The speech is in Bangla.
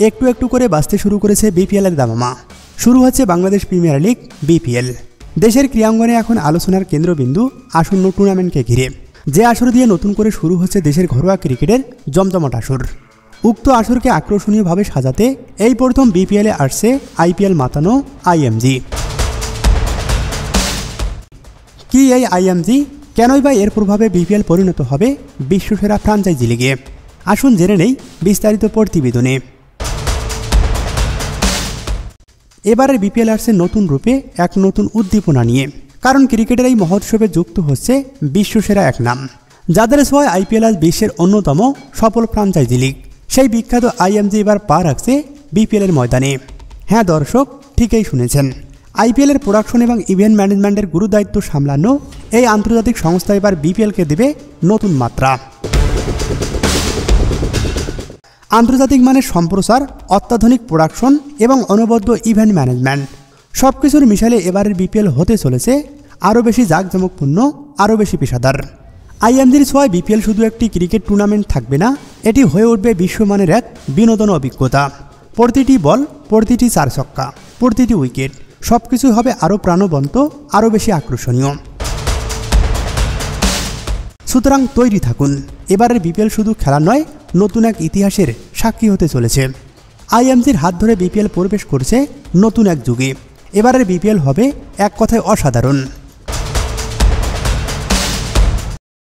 একটু একটু করে বাঁচতে শুরু করেছে বিপিএলের দামামা। শুরু হচ্ছে বাংলাদেশ প্রিমিয়ার লিগ বিপিএল। দেশের ক্রীড়াঙ্গনে এখন আলোচনার কেন্দ্রবিন্দু আসন্ন টুর্নামেন্টকে ঘিরে। যে আসর দিয়ে নতুন করে শুরু হচ্ছে দেশের ঘরোয়া ক্রিকেটের জমজমাট আসর। উক্ত আসরকে আকর্ষণীয়ভাবে সাজাতে এই প্রথম বিপিএলে আসছে আইপিএল মাতানো আইএমজি। কি এই আইএমজি? কেনই বা এর প্রভাবে বিপিএল পরিণত হবে বিশ্বসেরা ফ্রাঞ্চাইজি লিগে? আসুন জেনে নেই বিস্তারিত প্রতিবেদনে। এবারের বিপিএল আসছে নতুন রূপে, এক নতুন উদ্দীপনা নিয়ে। কারণ ক্রিকেটের এই মহোৎসবে যুক্ত হচ্ছে বিশ্বসেরা এক নাম, যাদের ছোঁয়ায় আইপিএল আজ বিশ্বের অন্যতম সফল ফ্রাঞ্চাইজি লিগ। সেই বিখ্যাত আইএমজি এবার পা রাখছে বিপিএলের ময়দানে। হ্যাঁ দর্শক, ঠিকই শুনেছেন। আইপিএলের প্রোডাকশন এবং ইভেন্ট ম্যানেজমেন্টের গুরুদায়িত্ব সামলানো এই আন্তর্জাতিক সংস্থা এবার বিপিএলকে দেবে নতুন মাত্রা। আন্তর্জাতিক মানের সম্প্রচার, অত্যাধুনিক প্রোডাকশন এবং অনবদ্য ইভেন্ট ম্যানেজমেন্ট সবকিছুর মিশালে এবারের বিপিএল হতে চলেছে আরও বেশি জাঁকজমকপূর্ণ, আরও বেশি পেশাদার। আইএমজির ছোঁয়ায় বিপিএল শুধু একটি ক্রিকেট টুর্নামেন্ট থাকবে না, এটি হয়ে উঠবে বিশ্বমানের এক বিনোদন অভিজ্ঞতা। প্রতিটি বল, প্রতিটি চার ছক্কা, প্রতিটি উইকেট সবকিছু হবে আরও প্রাণবন্ত, আরও বেশি আকর্ষণীয়। সুতরাং তৈরি থাকুন, এবারের বিপিএল শুধু খেলা নয়, নতুন এক ইতিহাসের সাক্ষী হতে চলেছে। আইএমজির হাত ধরে বিপিএল প্রবেশ করছে নতুন এক যুগে। এবারের বিপিএল হবে এক কথায় অসাধারণ।